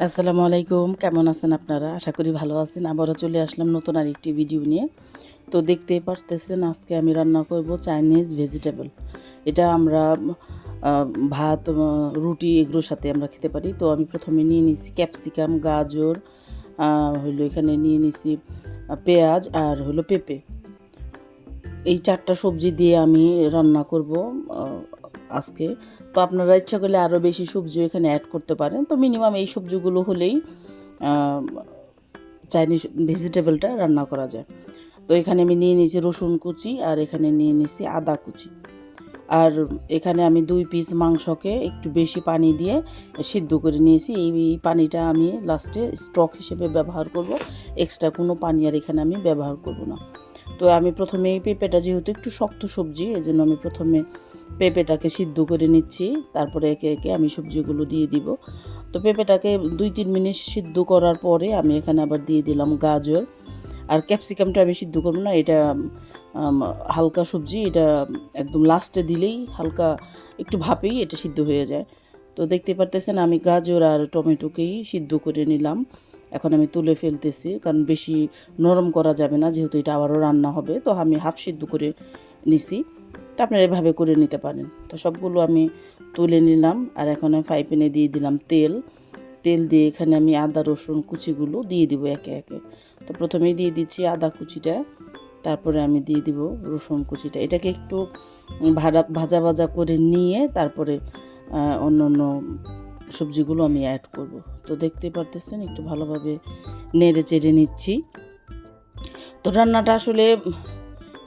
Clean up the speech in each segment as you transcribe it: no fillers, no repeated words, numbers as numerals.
আসসালামু আলাইকুম, কেমন আছেন আপনারা? আশা করি ভালো আছেন। আবারও চলে আসলাম নতুন আরেকটি ভিডিও নিয়ে। তো দেখতেই পারতেছেন আজকে আমি রান্না করব চাইনিজ ভেজিটেবল। এটা আমরা ভাত, রুটি এগুলোর সাথে আমরা খেতে পারি। তো আমি প্রথমে নিয়ে নিয়েছি ক্যাপসিকাম, গাজর, হইলো এখানে নিয়ে নিয়েছি পেঁয়াজ আর হলো পেঁপে। এই 4টা সবজি দিয়ে আমি রান্না করব আজকে। তো আপনারা ইচ্ছা করলে আরও বেশি সবজিও এখানে অ্যাড করতে পারেন। তো মিনিমাম এই সবজিগুলো হলেই চাইনিজ ভেজিটেবলটা রান্না করা যায়। তো এখানে আমি নিয়ে নিয়েছি রসুন কুচি আর এখানে নিয়ে নিয়েছি আদা কুচি। আর এখানে আমি 2 পিস মাংসকে একটু বেশি পানি দিয়ে সিদ্ধ করে নিয়েছি। এই পানিটা আমি লাস্টে স্টক হিসেবে ব্যবহার করব। এক্সট্রা কোনো পানি আর এখানে আমি ব্যবহার করব না। তো আমি প্রথমে এই পেঁপেটা যেহেতু একটু শক্ত সবজি, এই জন্য আমি প্রথমে পেঁপেটাকে সিদ্ধ করে নিচ্ছি। তারপরে একে একে আমি সবজিগুলো দিয়ে দিব। তো পেঁপেটাকে 2-3 মিনিট সিদ্ধ করার পরে আমি এখানে আবার দিয়ে দিলাম গাজর। আর ক্যাপসিকামটা আমি সিদ্ধ করবো না, এটা হালকা সবজি, এটা একদম লাস্টে দিলেই হালকা একটু ভাপেই এটা সিদ্ধ হয়ে যায়। তো দেখতে পারতেছেন আমি গাজর আর টমেটোকেই সিদ্ধ করে নিলাম। এখন আমি তুলে ফেলতেছি, কারণ বেশি নরম করা যাবে না, যেহেতু এটা আবারও রান্না হবে। তো আমি হাফ সিদ্ধ করে নিছি। তো আপনারা এভাবে করে নিতে পারেন। তো সবগুলো আমি তুলে নিলাম। আর এখন আমি ফ্রাই প্যানে দিয়ে দিলাম তেল। তেল দিয়ে এখানে আমি আদা রসুন কুচিগুলো দিয়ে দিব একে একে। তো প্রথমেই দিয়ে দিচ্ছি আদা কুচিটা, তারপরে আমি দিয়ে দিব রসুন কুচিটা। এটাকে একটু ভাজা ভাজা করে নিয়ে তারপরে অন্য অন্য সবজিগুলো আমি অ্যাড করব। তো দেখতে পারতেছেন একটু ভালোভাবে নেড়ে চেড়ে নিচ্ছি। তো রান্নাটা আসলে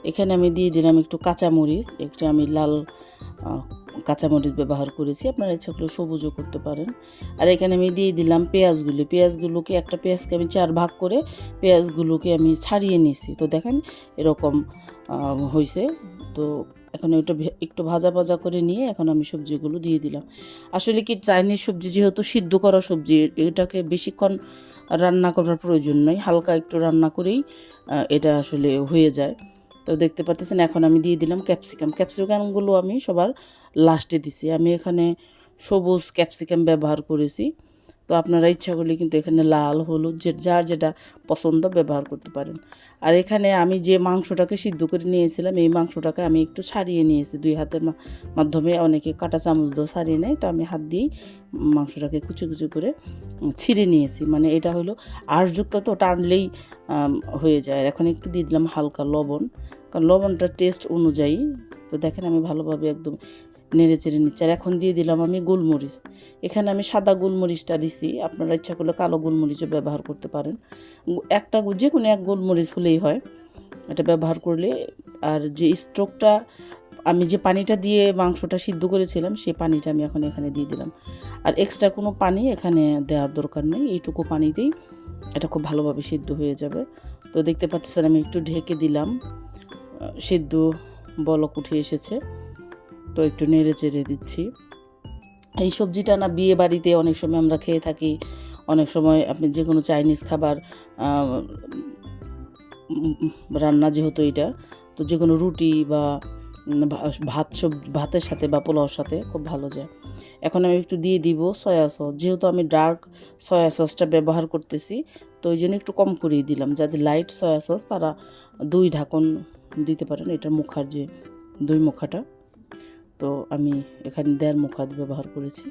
এখানে আমি দিয়ে দিলাম একটু কাঁচামরিচ, একটু আমি লাল কাঁচামরিচ ব্যবহার করেছি, আপনারা ইচ্ছা করলে সবুজও করতে পারেন। আর এখানে আমি দিয়ে দিলাম পেঁয়াজগুলোকে একটা পেঁয়াজকে আমি 4 ভাগ করে পেঁয়াজগুলোকে আমি ছাড়িয়ে নিয়েছি। তো দেখেন এরকম হয়েছে। তো এখন ওটা একটু ভাজা ভাজা করে নিয়ে এখন আমি সবজিগুলো দিয়ে দিলাম। আসলে কি চাইনিজ সবজি যেহেতু সিদ্ধ করা সবজি, এটাকে বেশিক্ষণ রান্না করার প্রয়োজন নয়, হালকা একটু রান্না করেই এটা আসলে হয়ে যায়। তো দেখতে পাচ্ছেন এখন আমি দিয়ে দিলাম ক্যাপসিকামগুলো আমি সবার লাস্টে দিছি। আমি এখানে সবুজ ক্যাপসিকাম ব্যবহার করেছি। তো আপনারা ইচ্ছা করলে কিন্তু এখানে লাল হলুদ যার যেটা পছন্দ ব্যবহার করতে পারেন। আর এখানে আমি যে মাংসটাকে সিদ্ধ করে নিয়েছিলাম, এই মাংসটাকে আমি একটু ছাড়িয়ে নিয়েছি 2 হাতের মাধ্যমে। অনেকে কাঁটা চামচ দিয়েও ছাড়িয়ে নেয়, তো আমি হাত দিয়েই মাংসটাকে কুচি কুচি করে ছিঁড়ে নিয়েছি। মানে এটা হলো আঁশযুক্ত, তো টানলেই হয়ে যায়। আর এখন একটু দিয়ে দিলাম হালকা লবণ, কারণ লবণটা টেস্ট অনুযায়ী। তো দেখেন আমি ভালোভাবে একদম নেড়ে চেড়ে নিচ্ছি। আর এখন দিয়ে দিলাম আমি গোলমরিচ। এখানে আমি সাদা গোলমরিচটা দিছি, আপনারা ইচ্ছা করলে কালো গোলমরিচও ব্যবহার করতে পারেন। একটা যে কোনো এক গোলমরিচ হলেই হয়, এটা ব্যবহার করলে। আর যে স্টোকটা আমি যে পানিটা দিয়ে মাংসটা সিদ্ধ করেছিলাম, সেই পানিটা আমি এখন এখানে দিয়ে দিলাম। আর এক্সট্রা কোনো পানি এখানে দেওয়ার দরকার নেই, এইটুকু পানিতেই এটা খুব ভালোভাবে সিদ্ধ হয়ে যাবে। তো দেখতে পাচ্ছেন আমি একটু ঢেকে দিলাম, সিদ্ধ বলক উঠে এসেছে। তো একটু নেড়ে চেড়ে দিচ্ছি। এই সবজিটা না বিয়ে বাড়িতে অনেক সময় আমরা খেয়ে থাকি, অনেক সময় আপনি যে কোনো চাইনিজ খাবার রান্না যেহেতু এটা, তো যে কোনো রুটি বা ভাতের সাথে বা পোলাওর সাথে খুব ভালো যায়। এখন আমি একটু দিয়ে দিব সয়া সস, যেহেতু আমি ডার্ক সয়া সসটা ব্যবহার করতেছি, তো ওই জন্য একটু কম করেই দিলাম। যাদের লাইট সয়া সস তারা 2 ঢাকন দিতে পারেন, এটার মুখার যে 2 মুখাটা। তো আমি এখানে 1.5 মুখা ব্যবহার করেছি।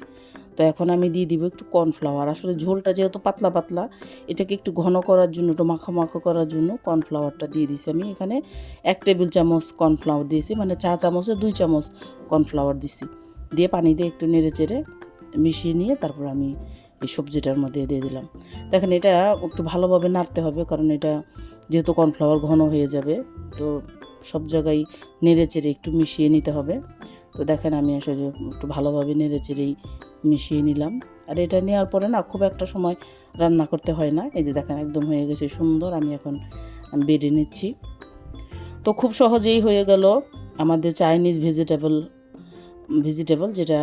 তো এখন আমি দিয়ে দিব একটু কর্নফ্লাওয়ার। আসলে ঝোলটা যেহেতু পাতলা পাতলা, এটাকে একটু ঘন করার জন্য, একটু মাখা মাখা করার জন্য কর্নফ্লাওয়ারটা দিয়ে দিয়েছি। আমি এখানে 1 টেবিল চামচ কর্নফ্লাওয়ার দিয়েছি, মানে চা চামচে 2 চামচ কর্নফ্লাওয়ার দিছি। দিয়ে পানি দিয়ে একটু নেড়ে চেড়ে মিশিয়ে নিয়ে তারপর আমি এই সবজিটার মধ্যে দিয়ে দিলাম। দেখেন এটা একটু ভালোভাবে নাড়তে হবে, কারণ এটা যেহেতু কর্নফ্লাওয়ার ঘন হয়ে যাবে, তো সব জায়গায় নেড়ে চেড়ে একটু মিশিয়ে নিতে হবে। তো দেখেন আমি আসলে একটু ভালোভাবে নেড়ে চেড়েই মিশিয়ে নিলাম। আর এটা নেওয়ার পরে না খুব একটা সময় রান্না করতে হয় না। এই যে দেখেন একদম হয়ে গেছে সুন্দর। আমি এখন বেড়ে নিচ্ছি। তো খুব সহজেই হয়ে গেল আমাদের চাইনিজ ভেজিটেবল, যেটা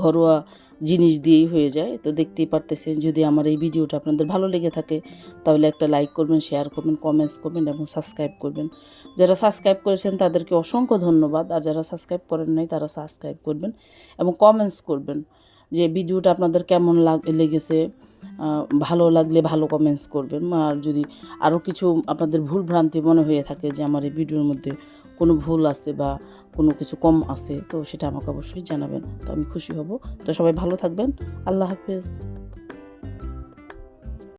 ঘরোয়া জিনিস দিয়েই হয়ে যায়। তো দেখতেই পারতেছেন, যদি আমার এই ভিডিওটা আপনাদের ভালো লেগে থাকে তাহলে একটা লাইক করবেন, শেয়ার করবেন, কমেন্টস করবেন এবং সাবস্ক্রাইব করবেন। যারা সাবস্ক্রাইব করেছেন তাদেরকে অসংখ্য ধন্যবাদ। আর যারা সাবস্ক্রাইব করেন নাই তারা সাবস্ক্রাইব করবেন এবং কমেন্টস করবেন। যে ভিডিওটা আপনাদের কেমন লেগেছে। ভালো লাগলে ভালো কমেন্টস করবেন, আর যদি আরও কিছু আপনাদের ভুল ভ্রান্তি মনে হয়ে থাকে যে আমার এই ভিডিওর মধ্যে কোনো ভুল আছে বা কোনো কিছু কম আছে, তো সেটা আমাকে অবশ্যই জানাবেন, তো আমি খুশি হব। তো সবাই ভালো থাকবেন। আল্লাহ হাফেজ।